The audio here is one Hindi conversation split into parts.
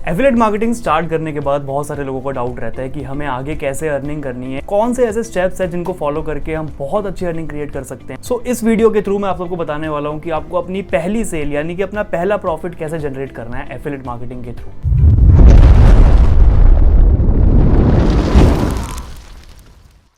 एफिलिएट मार्केटिंग स्टार्ट करने के बाद बहुत सारे लोगों को डाउट रहता है कि हमें आगे कैसे अर्निंग करनी है, कौन से ऐसे स्टेप्स हैं जिनको फॉलो करके हम बहुत अच्छी अर्निंग क्रिएट कर सकते हैं। सो इस वीडियो के थ्रू मैं आप सबको बताने वाला हूं कि आपको अपनी पहली सेल यानी कि अपना पहला प्रॉफिट कैसे जनरेट करना है एफिलिएट मार्केटिंग के through.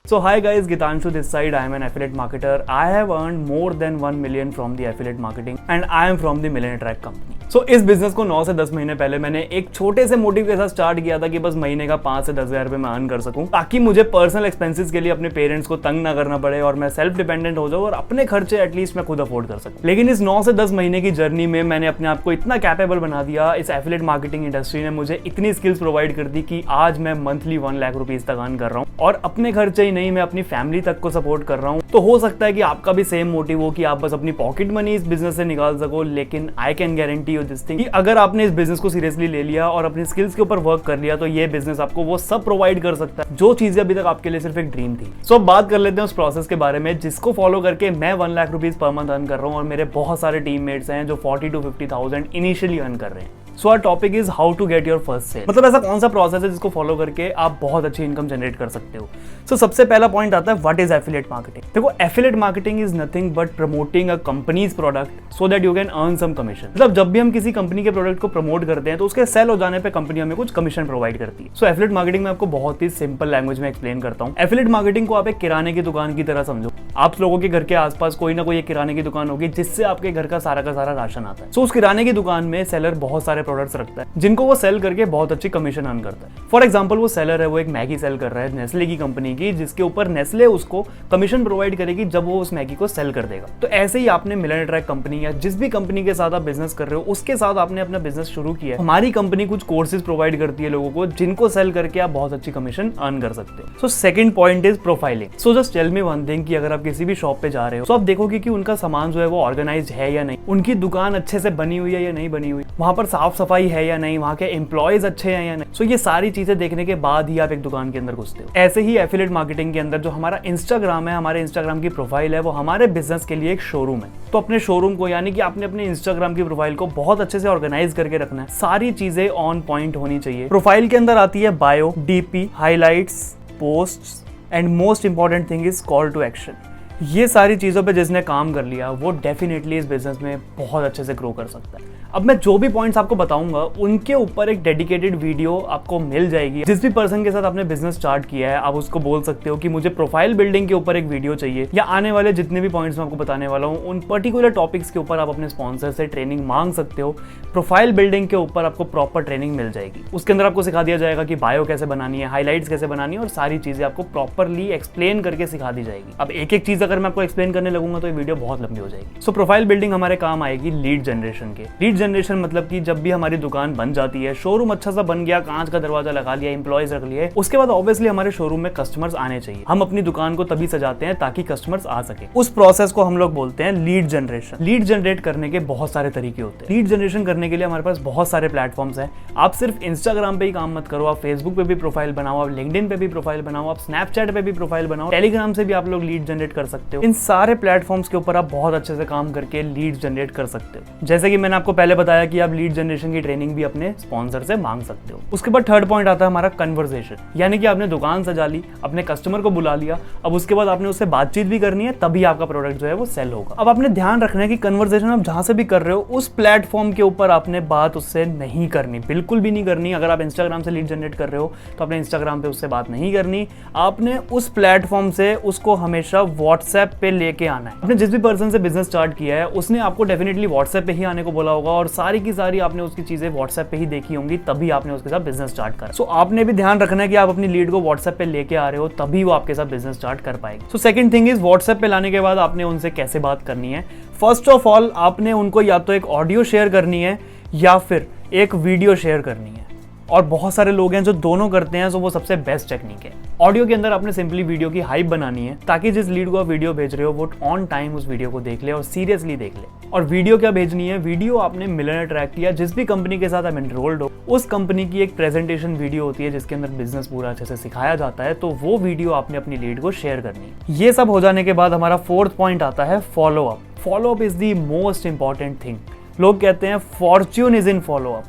So hi guys, Gitanshu this side. I am an affiliate marketer. I have earned more than 1 million from the affiliate marketing and I am from the Millionaire Track company. So इस बिजनेस को 9 से 10 महीने पहले मैंने एक छोटे से मोटिव के साथ स्टार्ट किया था कि बस महीने का 5 से 10 हज़ार रुपए मैं अर्न कर सकूं, ताकि मुझे पर्सनल एक्सपेंसेस के लिए अपने पेरेंट्स को तंग ना करना पड़े और मैं सेल्फ डिपेंडेंट हो जाऊं और अपने खर्चे एटलीस्ट मैं खुद अफोर्ड कर सकूं। लेकिन इस 9 से 10 महीने की जर्नी में मैंने अपने आप को इतना कैपेबल बना दिया, इस एफिलिएट मार्केटिंग इंडस्ट्री ने मुझे इतनी स्किल्स प्रोवाइड कर दी कि आज मैं मंथली 1 लाख रुपीज तक अर्न कर रहा हूँ और अपने खर्चे ही नहीं, मैं अपनी फैमिली तक को सपोर्ट कर रहा हूँ। तो हो सकता है कि आपका भी सेम मोटिव हो कि आप बस अपनी पॉकेट मनी इस बिजनेस से निकाल सको, लेकिन I can guarantee you this thing कि अगर आपने इस बिजनेस को सीरियसली ले लिया और अपनी स्किल्स के ऊपर वर्क कर लिया तो ये बिजनेस आपको वो सब प्रोवाइड कर सकता है जो चीजें अभी तक आपके लिए सिर्फ एक ड्रीम थी। सो अब बात कर लेते हैं उस प्रोसेस के बारे में जिसको फॉलो करके मैं 1 lakh rupees per month earn कर रहा हूँ और मेरे बहुत सारे टीममेट्स हैं जो 40 to 50,000 इनिशियली अर्न कर रहे हैं। So our topic is how to get your first sale. मतलब ऐसा कौन सा प्रोसेस है जिसको फॉलो करके आप बहुत अच्छी इनकम जनरेट कर सकते हो। सो सबसे पहला पॉइंट आता है व्हाट इज एफिलिएट मार्केटिंग। देखो, affiliate marketing is nothing but promoting a company's product so that you can earn some commission. मतलब जब भी हम किसी कंपनी के प्रोडक्ट को प्रमोट करते हैं तो उसके सेल हो जाने पे कंपनी हमें कुछ कमीशन प्रोवाइड करती है। सो एफिलिएट मार्केटिंग में आपको बहुत ही सिंपल लैंग्वेज में एक्सप्लेन करता हूँ। एफिलिएट मार्केटिंग को आप एक किराने की दुकान की तरह समझो। आप लोगों के घर के आसपास कोई ना कोई एक किराने की दुकान होगी जिससे आपके घर का सारा राशन आता है। सो उस किराने की दुकान में सेलर बहुत सारे प्रोडक्ट्स रखता है जिनको वो सेल करके बहुत अच्छी कमीशन अर्न करता है। फॉर एग्जांपल, वो सेलर है, वो एक मैगी सेल कर रहा है नेस्ले की कंपनी की, जिसके ऊपर नेस्ले उसको कमीशन प्रोवाइड करेगी जब वो उस मैगी को सेल कर देगा। तो ऐसे ही आपने मिलियनेयर ट्रैक कंपनी या जिस भी कंपनी के साथ आप बिजनेस कर रहे हो उसके साथ आपने अपना बिजनेस शुरू किया है। हमारी कंपनी कुछ कोर्सेज प्रोवाइड करती है लोगों को जिनको सेल करके आप बहुत अच्छी कमीशन अर्न कर सकते हो। So second point is profiling. So just tell me one thing कि अगर आप किसी भी शॉप पे जा रहे हो तो आप देखोगे कि उनका सामान जो है वो ऑर्गेनाइज्ड है या नहीं, उनकी दुकान अच्छे से बनी हुई है या नहीं बनी हुई, वहां पर साफ सफाई है या नहीं, वहां के एम्प्लॉयज अच्छे हैं या नहीं। सो ये सारी चीजें देखने के बाद ही आप एक दुकान के अंदर घुसते हो। ऐसे ही एफिलिएट मार्केटिंग के अंदर जो हमारा इंस्टाग्राम है, हमारे इंस्टाग्राम की प्रोफाइल है, वो हमारे बिजनेस के लिए एक शोरूम है। तो अपने शोरूम को यानी कि आपने अपने इंस्टाग्राम की प्रोफाइल को बहुत अच्छे से ऑर्गेनाइज करके रखना है। सारी चीजें ऑन पॉइंट होनी चाहिए। प्रोफाइल के अंदर आती है bio, DP, highlights, posts and most important thing is call to action. ये सारी चीजों पे जिसने काम कर लिया वो डेफिनेटली इस बिजनेस में बहुत अच्छे से ग्रो कर सकता है। अब मैं जो भी पॉइंट्स आपको बताऊंगा उनके ऊपर एक डेडिकेटेड वीडियो आपको मिल जाएगी। जिस भी पर्सन के साथ आपने बिजनेस स्टार्ट किया है आप उसको बोल सकते हो कि मुझे प्रोफाइल बिल्डिंग के ऊपर एक वीडियो चाहिए, या आने वाले जितने भी पॉइंट्स मैं आपको बताने वाला हूँ उन पर्टिकुलर टॉपिक्स के ऊपर आप अपने स्पॉन्सर से ट्रेनिंग मांग सकते हो। प्रोफाइल बिल्डिंग के ऊपर आपको प्रॉपर ट्रेनिंग मिल जाएगी। उसके अंदर आपको सिखा दिया जाएगा कि बायो कैसे बनानी है, हाईलाइट्स कैसे बनानी है और सारी चीजें आपको प्रॉपरली एक्सप्लेन करके सिखा दी जाएगी। अब एक एक चीज अगर मैं आपको एक्सप्लेन करने लगूंगा तो ये वीडियो बहुत लंबी हो जाएगी। सो प्रोफाइल बिल्डिंग हमारे काम आएगी लीड जनरेशन के। लीड जनरेशन मतलब कि जब भी हमारी दुकान बन जाती है, शोरूम अच्छा सा बन गया, कांच का दरवाजा लगा लिया, एम्प्लॉयज रख लिए, उसके बाद ऑब्वियसली हमारे शोरूम में कस्टमर्स आने चाहिए। हम अपनी दुकान को तभी सजाते हैं ताकि कस्टमर्स आ सके। उस प्रोसेस को हम लोग बोलते हैं लीड जनरेशन। लीड जनरेट करने के बहुत सारे तरीके होते हैं। लीड जनरेशन करने के लिए हमारे पास बहुत सारे प्लेटफॉर्म्स हैं। आप सिर्फ इंस्टाग्राम पे ही काम मत करो, आप फेसबुक पे भी प्रोफाइल बनाओ, आप लिंक्डइन पे भी प्रोफाइल बनाओ, आप स्नैपचैट पे भी प्रोफाइल बनाओ, टेलीग्राम से भी आप लोग लीड जनरेट कर सकते हो। इन सारे प्लेटफॉर्म्स के ऊपर आप बहुत अच्छे से काम करके लीड जनरेट कर सकते हो। जैसे कि मैंने आपको पहले बताया कि आप लीड जनरेशन की ट्रेनिंग भी अपने स्पॉन्सर से मांग सकते हो। उसके बाद थर्ड पॉइंट आता है हमारा कन्वर्सेशन, यानी कि आपने दुकान सजा ली, अपने कस्टमर को बुला लिया, अब उसके बाद आपने उससे बातचीत भी करनी है, तभी आपका प्रोडक्ट जो है वो सेल होगा। अब आपने ध्यान रखना है कि कन्वर्सेशन आप जहां से भी कर रहे हो उस प्लेटफॉर्म के ऊपर आपने बात उससे नहीं करनी, बिल्कुल भी नहीं करनी। अगर आप इंस्टाग्राम से लीड जनरेट कर रहे हो तो आपने इंस्टाग्राम पे उससे बात नहीं करनी, आपने उस प्लेटफॉर्म से उसको हमेशा व्हाट्सएप पे लेके आना है। आपने जिस भी पर्सन से बिजनेस स्टार्ट किया है उसने आपको डेफिनेटली व्हाट्सएप पे ही आने को बोला होगा और सारी की सारी आपने उसकी चीजें व्हाट्सएप पे ही देखी होंगी, तभी आपने उसके साथ बिजनेस स्टार्ट करा। सो आपने भी ध्यान रखना है कि आप अपनी लीड को व्हाट्सएप पे लेके आ रहे हो तभी वो आपके साथ बिजनेस स्टार्ट कर पाएगी। So second thing is WhatsApp पे लाने के बाद आपने उनसे कैसे बात करनी है। फर्स्ट ऑफ ऑल आपने उनको या तो एक ऑडियो शेयर करनी है या फिर एक वीडियो शेयर करनी है, और बहुत सारे लोग हैं जो दोनों करते हैं, तो वो सबसे बेस्ट टेक्निक है। ऑडियो के अंदर आपने सिंपली वीडियो की हाइप बनानी है ताकि जिस लीड को आप वीडियो भेज रहे हो वो ऑन टाइम उस वीडियो को देख ले और सीरियसली देख ले। और वीडियो क्या भेजनी है, वीडियो आपने मिलियनेयर ट्रैक किया, जिस भी कंपनी के साथ आप एनरोल्ड हो उस कंपनी की एक प्रेजेंटेशन वीडियो होती है जिसके अंदर बिजनेस पूरा अच्छे से सिखाया जाता है, तो वो वीडियो आपने अपनी लीड को शेयर करनी है। ये सब हो जाने के बाद हमारा फोर्थ पॉइंट आता है follow up. Follow up is the most important thing. लोग कहते हैं Fortune is in follow up.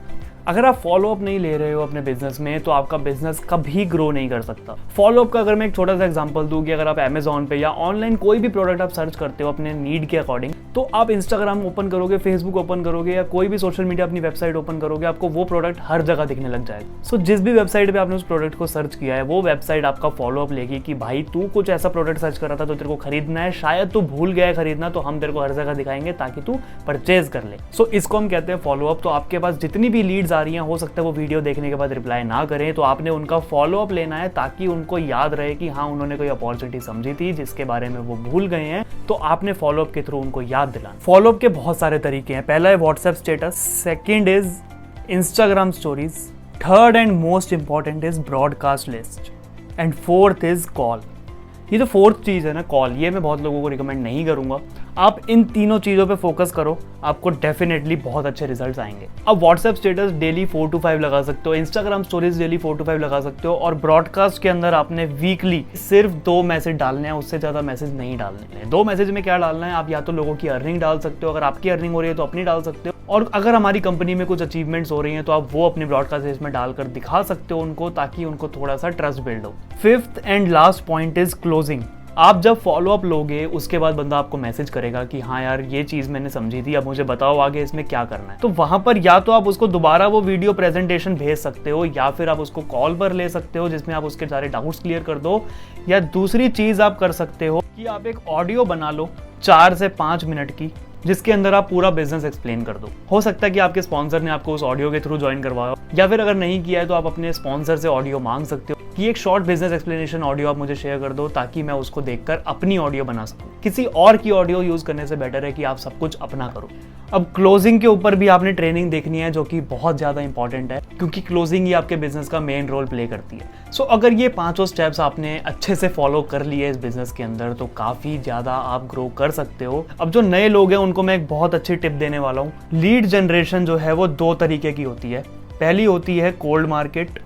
अगर आप फॉलोअप नहीं ले रहे हो अपने बिजनेस में तो आपका बिजनेस कभी ग्रो नहीं कर सकता। फॉलोअप का अगर मैं एक छोटा सा एग्जांपल दूं कि अगर आप अमेजॉन पे या ऑनलाइन कोई भी प्रोडक्ट आप सर्च करते हो अपने नीड के अकॉर्डिंग, तो आप इंस्टाग्राम ओपन करोगे, फेसबुक ओपन करोगे या कोई भी सोशल मीडिया अपनी वेबसाइट ओपन करोगे, आपको वो प्रोडक्ट हर जगह दिखने लग जाएगा। सो जिस भी वेबसाइट पे आपने उस प्रोडक्ट को सर्च किया है वो वेबसाइट आपका फॉलोअप लेगी कि भाई तू कुछ ऐसा प्रोडक्ट सर्च कर रहा था तो तेरे को खरीदना है, शायद तू भूल गया है खरीदना, तो हम तेरे को हर जगह दिखाएंगे ताकि तू परचेज कर ले। सो इसको हम कहते हैं फॉलोअप। तो आपके पास जितनी भी लीड्स आ रही हैं, हो सकता है वो वीडियो देखने के बाद रिप्लाई ना करें, तो आपने उनका फॉलोअप लेना है ताकि उनको याद रहे कि हाँ उन्होंने कोई अपॉर्चुनिटी समझी थी जिसके बारे में वो भूल गए हैं, तो आपने फॉलोअप के थ्रू उनको याद दिलाना। फॉलोअप के बहुत सारे तरीके हैं। पहला है WhatsApp status, second is Instagram stories, third and most important is broadcast list, and fourth is call. ये जो फोर्थ चीज़ है ना, कॉल, ये मैं बहुत लोगों को रिकमेंड नहीं करूंगा। आप इन तीनों चीज़ों पे फोकस करो, आपको डेफिनेटली बहुत अच्छे रिजल्ट्स आएंगे। अब व्हाट्सएप स्टेटस डेली 4 to 5 लगा सकते हो, इंस्टाग्राम स्टोरीज डेली 4 to 5 लगा सकते हो, और ब्रॉडकास्ट के अंदर आपने वीकली सिर्फ 2 मैसेज डालने हैं, उससे ज़्यादा मैसेज नहीं डालने हैं। 2 मैसेज में क्या डालना है, आप या तो लोगों की अर्निंग डाल सकते हो, अगर आपकी अर्निंग हो रही है तो अपनी डाल सकते हो, और अगर हमारी कंपनी में कुछ अचीवमेंट्स हो रही हैं तो आप वो अपने ब्रॉडकास्ट में डालकर दिखा सकते हो उनको, ताकि उनको थोड़ा सा ट्रस्ट बिल्ड हो। Fifth and last point is closing. आप जब फॉलोअप लोगे उसके बाद बंदा आपको मैसेज करेगा कि हाँ यार ये चीज़ मैंने समझी थी, अब मुझे बताओ आगे इसमें क्या करना है। तो वहां पर या तो आप उसको दोबारा वो वीडियो प्रेजेंटेशन भेज सकते हो, या फिर आप उसको कॉल पर ले सकते हो जिसमें आप उसके सारे डाउट्स क्लियर कर दो, या दूसरी चीज़ आप कर सकते हो कि आप एक ऑडियो बना लो 4 से 5 मिनट की, जिसके अंदर आप पूरा बिजनेस एक्सप्लेन कर दो। हो सकता है कि आपके स्पॉन्सर ने आपको उस ऑडियो के थ्रू ज्वाइन करवाया, या फिर अगर नहीं किया है तो आप अपने स्पॉन्सर से ऑडियो मांग सकते हो कि एक शॉर्ट बिजनेस एक्सप्लेनेशन ऑडियो आप मुझे शेयर कर दो, ताकि मैं उसको देखकर अपनी ऑडियो बना सकूं। किसी और की ऑडियो यूज करने से बेटर है कि आप सब कुछ अपना करो। अब क्लोजिंग के ऊपर भी आपने ट्रेनिंग देखनी है, जो कि बहुत ज़्यादा इंपॉर्टेंट है, क्योंकि क्लोजिंग ही आपके बिजनेस का मेन रोल प्ले करती है। सो अगर ये 5 स्टेप्स आपने अच्छे से फॉलो कर लिए इस बिजनेस के अंदर, तो काफ़ी ज़्यादा आप ग्रो कर सकते हो। अब जो नए लोग हैं उनको मैं एक बहुत अच्छी टिप देने वाला हूँ। लीड जनरेशन जो है वो 2 तरीके की होती है। पहली होती है कोल्ड मार्केट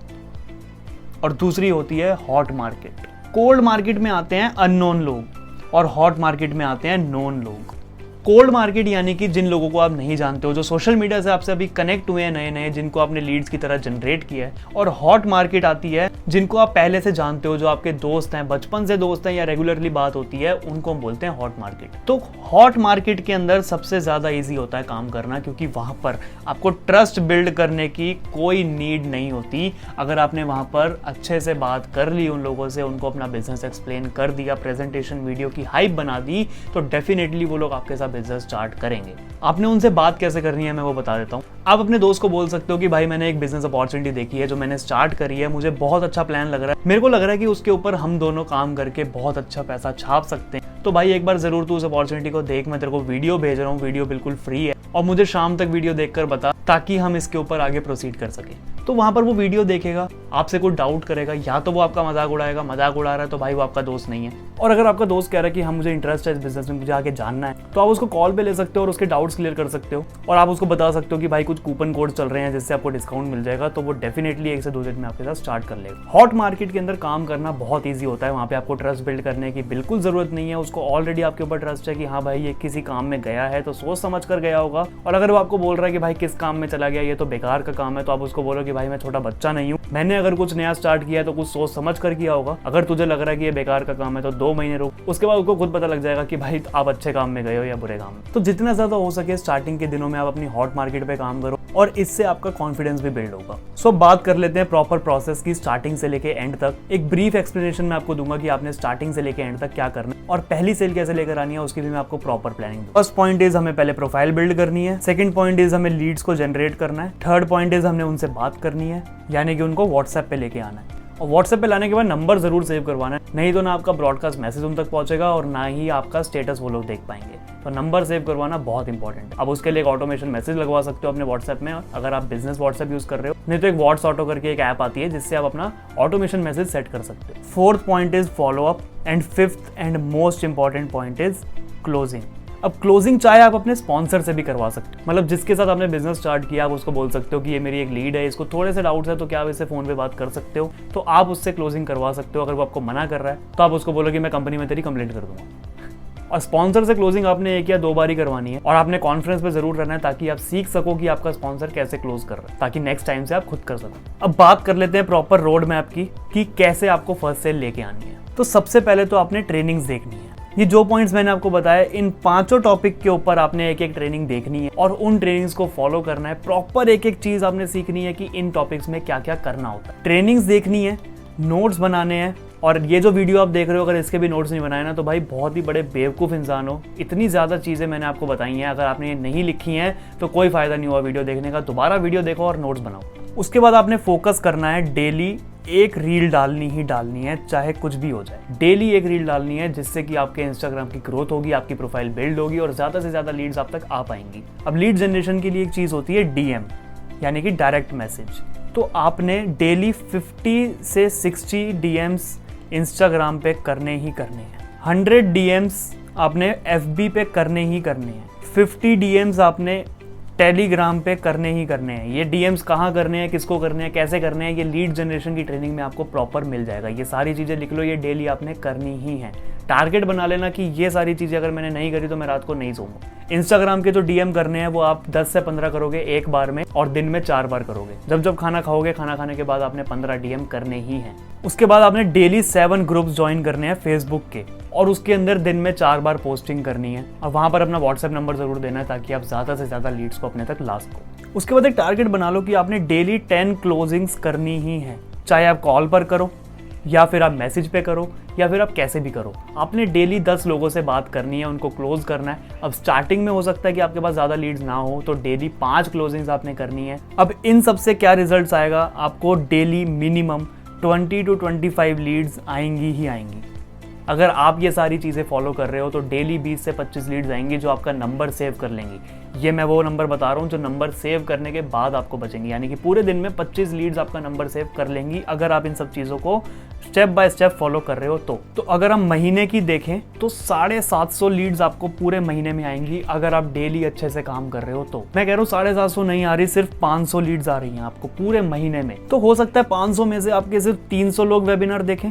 और दूसरी होती है हॉट मार्केट। कोल्ड मार्केट में आते हैं अननोन लोग और हॉट मार्केट में आते हैं नोन लोग। कोल्ड मार्केट यानी कि जिन लोगों को आप नहीं जानते हो, जो सोशल मीडिया से आपसे अभी कनेक्ट हुए हैं नए नए, जिनको आपने लीड्स की तरह जनरेट किया है। और हॉट मार्केट आती है जिनको आप पहले से जानते हो, जो आपके दोस्त हैं, बचपन से दोस्त हैं या रेगुलरली बात होती है, उनको हम बोलते हैं हॉट मार्केट। तो हॉट मार्केट के अंदर सबसे ज़्यादा ईजी होता है काम करना, क्योंकि वहाँ पर आपको ट्रस्ट बिल्ड करने की कोई नीड नहीं होती। अगर आपने वहाँ पर अच्छे से बात कर ली उन लोगों से, उनको अपना बिजनेस एक्सप्लेन कर दिया, प्रेजेंटेशन वीडियो की हाइप बना दी, तो डेफिनेटली वो लोग आपके साथ बिजनेस स्टार्ट करेंगे। आपने उनसे बात कैसे करनी है मैं वो बता देता हूँ। आप अपने दोस्त को बोल सकते हो कि भाई मैंने एक बिजनेस अपॉर्चुनिटी देखी है जो मैंने स्टार्ट करी है, मुझे बहुत अच्छा प्लान लग रहा है, मेरे को लग रहा है कि उसके ऊपर हम दोनों काम करके बहुत अच्छा पैसा छाप सकते हैं, तो भाई एक बार जरूर तू उस अपॉर्चुनिटी को देख, मैं तेरे को वीडियो भेज रहा हूँ, वीडियो बिल्कुल फ्री है, और मुझे शाम तक वीडियो देखकर बता, ताकि हम इसके ऊपर आगे प्रोसीड कर सके। तो वहां पर वो वीडियो देखेगा, आपसे कोई डाउट करेगा, या तो वो आपका मजाक उड़ाएगा, मजाक उड़ा रहा है तो भाई वो आपका दोस्त नहीं है। और अगर आपका दोस्त कह रहा है कि हाँ मुझे इंटरेस्ट है इस बिजनेस में, मुझे आगे जानना है, तो आप उसको कॉल पे ले सकते हो और उसके डाउट्स क्लियर कर सकते हो, और आप उसको बता सकते हो कि भाई कुछ कूपन कोड चल रहे हैं जिससे आपको डिस्काउंट मिल जाएगा, तो वो डेफिनेटली 1 से 2 दिन में आपके साथ स्टार्ट कर लेगा। हॉट मार्केट के अंदर काम करना बहुत ईजी होता है, वहाँ पे आपको ट्रस्ट बिल्ड करने की बिल्कुल जरूरत नहीं है, उसको ऑलरेडी आपके ऊपर ट्रस्ट है कि हाँ भाई ये किसी काम में गया है तो सोच समझ कर गया होगा। और अगर वो आपको बोल रहा है कि भाई किस काम में चला गया, ये तो बेकार का काम है, तो आप उसको बोलो कि भाई मैं छोटा बच्चा नहीं हूँ, मैंने अगर कुछ नया स्टार्ट किया है तो कुछ सोच समझ कर किया होगा। अगर तुझे लग रहा है कि ये बेकार का काम है तो 2 महीने रुक, उसके बाद उसको खुद पता लग जाएगा कि भाई आप अच्छे काम में गए हो या बुरे काम में। तो जितना ज्यादा हो सके स्टार्टिंग के दिनों में आप अपनी हॉट मार्केट पे काम करो, और इससे आपका कॉन्फिडेंस भी बिल्ड होगा। सो बात कर लेते हैं प्रॉपर प्रोसेस की, स्टार्टिंग से लेके एंड तक। एक ब्रीफ एक्सप्लेनेशन मैं आपको दूंगा कि आपने स्टार्टिंग से लेके एंड तक क्या करना है, और पहली सेल कैसे लेकर आनी है उसकी भी मैं आपको प्रॉपर प्लानिंग दूंगा। फर्स्ट पॉइंट इज हमें पहले प्रोफाइल बिल्ड करनी है, सेकंड पॉइंट इज हमें लीड्स को जनरेट करना है, थर्ड पॉइंट इज हमने उनसे बात करनी है, यानी कि उनको व्हाट्सएप पे लेके आना है। और व्हाट्सएप पे लाने के बाद नंबर जरूर सेव करवाना है, नहीं तो ना आपका ब्रॉडकास्ट मैसेज उन तक पहुंचेगा और ना ही आपका स्टेटस वो लोग देख पाएंगे। तो नंबर सेव करवाना बहुत इंपॉर्टेंट है। अब उसके लिए एक ऑटोमेशन मैसेज लगवा सकते हो अपने व्हाट्सएप में, अगर आप बिजनेस व्हाट्सएप यूज कर रहे हो, नहीं तो एक व्हाट्स ऑटो करके एक ऐप आती है जिससे आप अपना ऑटोमेशन मैसेज सेट कर सकते हो। Fourth point is follow up, and fifth and most important point is closing. अब क्लोजिंग चाहे आप अपने स्पॉन्सर से भी करवा सकते हो, मतलब जिसके साथ आपने बिजनेस स्टार्ट किया आप उसको बोल सकते हो कि ये मेरी एक लीड है, इसको थोड़े से डाउट्स है तो क्या आप इससे फोन पे बात कर सकते हो, तो आप उससे क्लोजिंग करवा सकते हो। अगर वो आपको मना कर रहा है तो आप उसको बोलो कि मैं कंपनी में तेरी कंप्लेंट कर दूंगा। और स्पॉन्सर से क्लोजिंग आपने एक या दो बार ही करवानी है और आपने कॉन्फ्रेंस पे जरूर रहना है ताकि आप सीख सको कि आपका स्पॉन्सर कैसे क्लोज कर रहा है, ताकि नेक्स्ट टाइम से आप खुद कर सको। अब बात कर लेते हैं प्रॉपर रोड मैप की कि कैसे आपको फर्स्ट सेल लेके आनी है। तो सबसे पहले तो आपने ट्रेनिंग्स देखनी है। ये जो पॉइंट्स मैंने आपको बताया, इन पांचों टॉपिक के ऊपर आपने एक एक ट्रेनिंग देखनी है और उन ट्रेनिंग्स को फॉलो करना है। प्रॉपर एक एक चीज आपने सीखनी है कि इन टॉपिक्स में क्या क्या करना होता है। ट्रेनिंग्स देखनी है, नोट्स बनाने हैं, और ये जो वीडियो आप देख रहे हो अगर इसके भी नोट्स नहीं बनाए ना तो भाई बहुत ही बड़े बेवकूफ़ इंसान हो। इतनी ज़्यादा चीज़ें मैंने आपको बताई हैं, अगर आपने ये नहीं लिखी हैं तो कोई फ़ायदा नहीं हुआ वीडियो देखने का। दोबारा वीडियो देखो और नोट्स बनाओ। उसके बाद आपने फोकस करना है, डेली एक रील डालनी ही डालनी है, चाहे कुछ भी हो जाए। डेली एक रील डालनी है जिससे कि आपके इंस्टाग्राम की ग्रोथ होगी, आपकी प्रोफाइल बिल्ड होगी और ज़्यादा से ज़्यादा लीड्स आप तक आ पाएंगी। अब लीड जनरेशन के लिए एक चीज़ होती है डीएम, यानी कि डायरेक्ट मैसेज। तो आपने डेली 50 से 60 डीएम्स इंस्टाग्राम पे करने ही करने हैं। 100 डीएम्स आपने एफबी पे करने ही करने हैं। 50 डीएम्स आपने टेलीग्राम पे करने ही करने हैं। ये डीएम्स कहाँ करने हैं, किसको करने हैं, कैसे करने हैं, ये लीड जनरेशन की ट्रेनिंग में आपको प्रॉपर मिल जाएगा। ये सारी चीज़ें लिख लो, ये डेली आपने करनी ही है। टारगेट बना लेना कि ये सारी चीज़ें अगर मैंने नहीं करी तो मैं रात को नहीं सोऊंगा। इंस्टाग्राम के जो डीएम करने हैं वो आप 10 से 15 करोगे एक बार में और दिन में 4 बार करोगे। जब जब खाना खाओगे, खाना खाने के बाद आपने 15 डीएम करने ही हैं। उसके बाद आपने डेली 7 ग्रुप्स ज्वाइन करने हैं फेसबुक के और उसके अंदर दिन में 4 बार पोस्टिंग करनी है और वहाँ पर अपना व्हाट्सएप नंबर जरूर देना है ताकि आप ज़्यादा से ज़्यादा लीड्स को अपने तक ला सको। उसके बाद एक टारगेट बना लो कि आपने डेली 10 क्लोजिंग्स करनी ही है, चाहे आप कॉल पर करो या फिर आप मैसेज पे करो या फिर आप कैसे भी करो। आपने डेली 10 लोगों से बात करनी है, उनको क्लोज करना है। अब स्टार्टिंग में हो सकता है कि आपके पास ज़्यादा लीड्स ना हो तो डेली 5 क्लोजिंग्स आपने करनी है। अब इन सब से क्या रिजल्ट्स आएगा, आपको डेली मिनिमम 20 to 25 लीड्स आएंगी ही आएंगी। अगर आप ये सारी चीज़ें फॉलो कर रहे हो तो डेली 20 से 25 लीड्स आएंगी जो आपका नंबर सेव कर लेंगी। ये मैं वो नंबर बता रहा हूँ जो नंबर सेव करने के बाद आपको बचेंगी, यानी कि पूरे दिन में 25 लीड्स आपका नंबर सेव कर लेंगी अगर आप इन सब चीज़ों को स्टेप बाय स्टेप फॉलो कर रहे हो तो अगर हम महीने की देखें तो 750 लीड्स आपको पूरे महीने में आएंगी अगर आप डेली अच्छे से काम कर रहे हो। तो मैं कह रहा हूँ 750 नहीं आ रही, सिर्फ 500 लीड्स आ रही हैं आपको पूरे महीने में। तो हो सकता है 500 में से आपके सिर्फ 300 लोग वेबिनार देखें,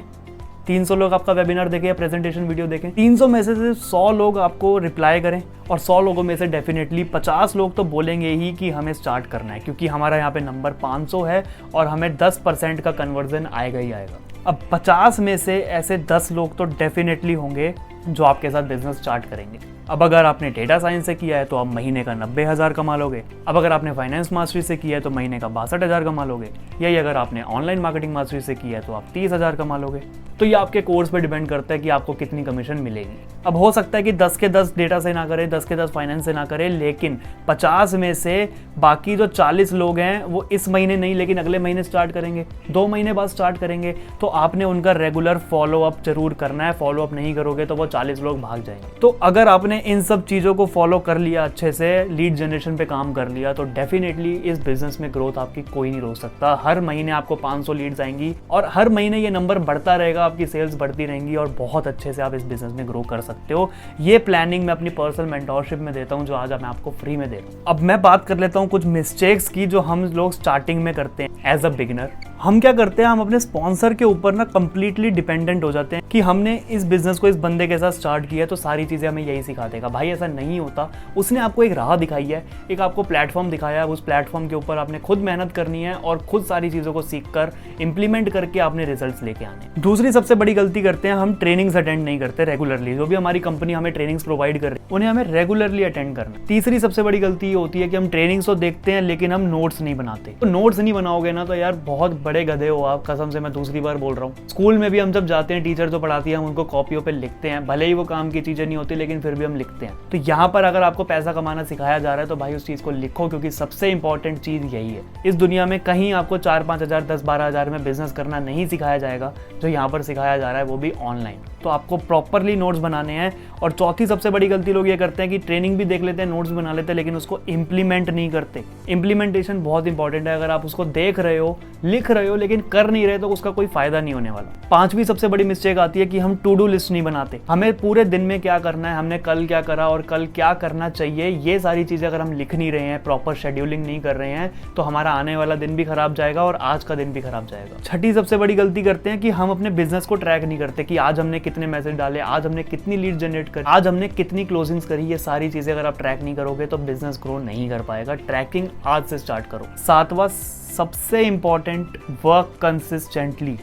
300 लोग आपका वेबिनार देखें या प्रेजेंटेशन वीडियो देखें। 300 में से सिर्फ 100 लोग आपको रिप्लाई करें और 100 लोगों में से डेफिनेटली 50 लोग तो बोलेंगे ही कि हमें स्टार्ट करना है, क्योंकि हमारा यहाँ पे नंबर 500 है और हमें 10% का कन्वर्जन आएगा ही आएगा। अब 50 में से ऐसे 10 लोग तो डेफिनेटली होंगे जो आपके साथ बिजनेस स्टार्ट करेंगे। अब अगर आपने डेटा साइंस से किया है तो आप महीने का 90,000 कमा लोगे। अब अगर आपने फाइनेंस मास्टरी से किया है तो महीने का 62,000 कमा लोगे। यही अगर आपने ऑनलाइन मार्केटिंग मास्टरी से किया है तो आप 30,000 कमा लोगे। तो ये आपके कोर्स पे डिपेंड करता है कि आपको कितनी कमीशन मिलेगी। अब हो सकता है कि 10 के 10 डेटा से ना करें, 10 के 10 फाइनेंस से ना करें, लेकिन 50 में से बाकी जो 40 लोग हैं वो इस महीने नहीं लेकिन अगले महीने स्टार्ट करेंगे, 2 महीने बाद स्टार्ट करेंगे। तो आपने उनका रेगुलर फॉलो अप जरूर करना है। फॉलो अप नहीं करोगे तो वो 40 लोग भाग जाएंगे। तो अगर आपने इन सब चीज़ों को फॉलो कर लिया, अच्छे से लीड जनरेशन पे काम कर लिया, तो डेफिनेटली इस बिजनेस में ग्रोथ आपकी कोई नहीं रोक सकता। हर महीने आपको 500 लीड्स आएंगी और हर महीने ये नंबर बढ़ता रहेगा, आपकी सेल्स बढ़ती रहेंगी और बहुत अच्छे से आप इस बिजनेस में ग्रो कर सकते हो। ये प्लानिंग मैं अपनी पर्सनल मेंटोरशिप में देता हूँ जो आज मैं आपको फ्री में दे रहा हूँ। अब मैं बात कर लेता हूँ कुछ मिस्टेक्स की जो हम लोग स्टार्टिंग में करते हैं एज अ बिगिनर। हम क्या करते हैं, हम अपने स्पॉन्सर के ऊपर ना कंप्लीटली डिपेंडेंट हो जाते हैं कि हमने इस बिजनेस को इस बंदे के साथ स्टार्ट किया तो सारी चीज़ें हमें यही सिखा देगा। भाई ऐसा नहीं होता। उसने आपको एक राह दिखाई है, एक आपको प्लेटफॉर्म दिखाया है, उस प्लेटफॉर्म के ऊपर आपने खुद मेहनत करनी है और खुद सारी चीज़ों को सीख कर इंप्लीमेंट करके आपने रिजल्ट्स लेके आने। दूसरी सबसे बड़ी गलती करते हैं, हम ट्रेनिंग्स अटेंड नहीं करते रेगुलरली। जो भी हमारी कंपनी हमें ट्रेनिंग्स प्रोवाइड कर रही है उन्हें हमें रेगुलरली अटेंड करना। तीसरी सबसे बड़ी गलती ये होती है कि हम ट्रेनिंग्स तो देखते हैं लेकिन हम नोट्स नहीं बनाते। तो नोट्स नहीं बनाओगे ना तो यार बहुत बड़े गधे हो आप, कसम से मैं दूसरी बार बोल रहा हूँ। स्कूल में भी हम जब जाते हैं, टीचर जो पढ़ाती है हम उनको कॉपियों पे लिखते हैं, भले ही वो काम की चीजें नहीं होती लेकिन फिर भी हम लिखते हैं। तो यहाँ पर अगर आपको पैसा कमाना सिखाया जा रहा है तो भाई उस चीज को लिखो, क्योंकि सबसे इंपॉर्टेंट चीज यही है। इस दुनिया में कहीं आपको 4-5 हज़ार 10-12 हज़ार में बिजनेस करना नहीं सिखाया जाएगा, जो यहाँ पर सिखाया जा रहा है वो भी ऑनलाइन। तो आपको प्रॉपरली नोट्स बनाने हैं। और चौथी सबसे बड़ी गलती लोग ये करते हैं कि ट्रेनिंग भी देख लेते हैं, नोट्स बना लेते हैं, लेकिन उसको इंप्लीमेंट नहीं करते। इंप्लीमेंटेशन बहुत इंपॉर्टेंट है। अगर आप उसको देख रहे हो लिख रहे हो लेकिन कर नहीं रहे तो उसका कोई फायदा नहीं होने वाला। पांचवी सबसे बड़ी मिस्टेक आती है कि हम टू डू लिस्ट नहीं बनाते। हमें पूरे दिन में क्या करना है, हमने कल क्या करा और कल क्या करना चाहिए, ये सारी चीजें अगर हम लिख नहीं रहे हैं, प्रॉपर शेड्यूलिंग नहीं कर रहे हैं, तो हमारा आने वाला दिन भी खराब जाएगा और आज का दिन भी खराब जाएगा। छठी सबसे बड़ी गलती करते हैं कि हम अपने बिजनेस को ट्रैक नहीं करते कि आज हमने कितने मैसेज डाले, आज हमने कितनी लीड जनरेट करी, आज हमने कितनी क्लोजिंग्स करी। ये सारी चीजें अगर आप ट्रैक नहीं करोगे तो बिजनेस ग्रो नहीं कर पाएगा। ट्रैकिंग आज से स्टार्ट करो। सातवां सबसे इंपॉर्टेंट, वर्क कंसिस्टेंटली।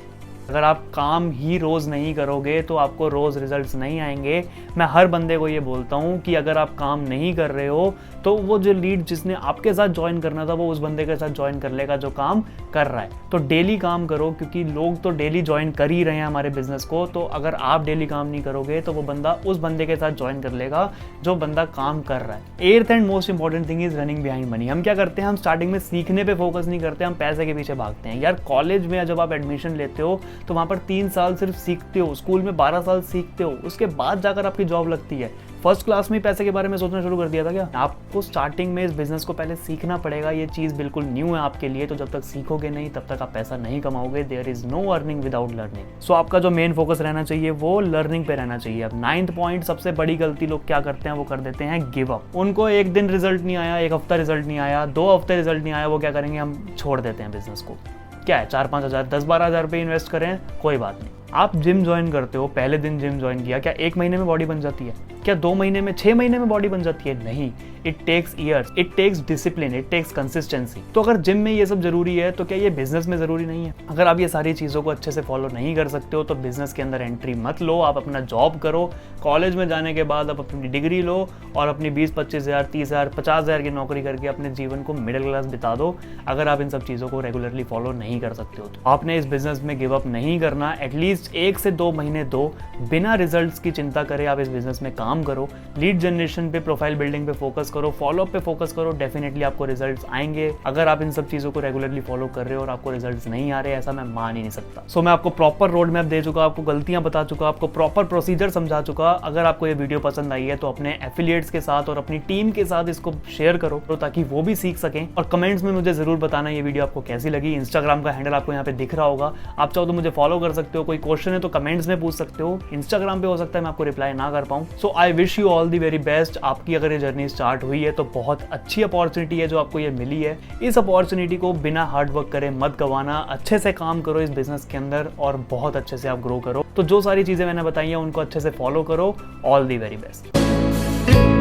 अगर आप काम ही रोज़ नहीं करोगे तो आपको रोज़ रिजल्ट्स नहीं आएंगे। मैं हर बंदे को ये बोलता हूँ कि अगर आप काम नहीं कर रहे हो तो वो जो लीड जिसने आपके साथ ज्वाइन करना था वो उस बंदे के साथ ज्वाइन कर लेगा जो काम कर रहा है। तो डेली काम करो, क्योंकि लोग तो डेली ज्वाइन कर ही रहे हैं हमारे बिजनेस को। तो अगर आप डेली काम नहीं करोगे तो वो बंदा उस बंदे के साथ ज्वाइन कर लेगा जो बंदा काम कर रहा है। Eighth and most important thing is running behind money. हम क्या करते हैं, हम स्टार्टिंग में सीखने पे फोकस नहीं करते, हम पैसे के पीछे भागते हैं। यार कॉलेज में जब आप एडमिशन लेते हो तो वहाँ पर 3 साल सिर्फ सीखते हो, स्कूल में 12 साल सीखते हो, उसके बाद जाकर आपकी जॉब लगती है। फर्स्ट क्लास में पैसे के बारे में सोचना शुरू कर दिया था क्या? आपको स्टार्टिंग में इस बिजनेस को पहले सीखना पड़ेगा। ये चीज़ बिल्कुल न्यू है आपके लिए, तो जब तक सीखोगे नहीं तब तक आप पैसा नहीं कमाओगे। There is no earning without learning. So आपका जो मेन फोकस रहना चाहिए वो लर्निंग पे रहना चाहिए। अब 9th पॉइंट, सबसे बड़ी गलती लोग क्या करते हैं, वो कर देते हैं गिव अप। उनको एक दिन रिजल्ट नहीं आया, एक हफ्ता रिजल्ट नहीं आया, 2 हफ्ते रिजल्ट नहीं आया, वो क्या करेंगे, हम छोड़ देते हैं बिजनेस को। क्या है, 4-5 हज़ार 10-12 हज़ार रुपये इन्वेस्ट करें, कोई बात नहीं। आप जिम ज्वाइन करते हो, पहले दिन जिम ज्वाइन किया, क्या 1 महीने में बॉडी बन जाती है? क्या 2 महीने में, 6 महीने में बॉडी बन जाती है? नहीं। It takes years, it takes discipline, it takes consistency. तो अगर जिम में ये सब जरूरी है तो क्या ये बिजनेस में जरूरी नहीं है? अगर आप ये सारी चीज़ों को अच्छे से फॉलो नहीं कर सकते हो तो बिजनेस के अंदर एंट्री मत लो। आप अपना जॉब करो, कॉलेज में जाने के बाद आप अपनी डिग्री लो और अपनी 20-25 हज़ार, 30 हज़ार, 50 हज़ार की नौकरी करके अपने जीवन को मिडिल क्लास बिता दो। अगर आप इन सब चीज़ों को रेगुलरली फॉलो नहीं कर सकते हो तो आपने इस बिजनेस में गिव अप नहीं करना। एटलीस्ट 1 से 2 महीने दो, बिना रिजल्ट्स की चिंता करे आप इस बिजनेस में काम करो। लीड जनरेशन पे, प्रोफाइल बिल्डिंग पे फोकस करो, फॉलोअप पे फोकस करो, डेफिनेटली आपको रिजल्ट्स आएंगे। अगर आप इन सब चीज़ों को रेगुलरली फॉलो कर रहे हो और आपको रिजल्ट्स नहीं आ रहे, ऐसा मैं मान ही नहीं सकता। सो मैं आपको प्रॉपर रोड मैप दे चुका, आपको गलतियां बता चुका, आपको प्रॉपर प्रोसीजर समझा चुका। अगर आपको ये वीडियो पसंद आई है तो अपने एफिलिएट्स के साथ और अपनी टीम के साथ इसको शेयर करो तो ताकि वो भी सीख सकें। और कमेंट्स में मुझे जरूर बताना ये वीडियो आपको कैसी लगी। इंस्टाग्राम का हैंडल आपको यहाँ पे दिख रहा होगा, आप चाहो तो मुझे फॉलो कर सकते हो। कोई क्वेश्चन है तो कमेंट्स में पूछ सकते हो। इंस्टाग्राम पे हो सकता है मैं आपको रिप्लाई ना कर पाऊँ। So I wish you all the very best. आपकी अगर ये जर्नी स्टार्ट हुई है तो बहुत अच्छी अपॉर्चुनिटी है जो आपको ये मिली है। इस अपॉर्चुनिटी को बिना हार्ड वर्क करे मत गवाना। अच्छे से काम करो इस बिजनेस के अंदर और बहुत अच्छे से आप ग्रो करो। तो जो सारी चीजें मैंने बताई हैं उनको अच्छे से फॉलो करो। All the very best.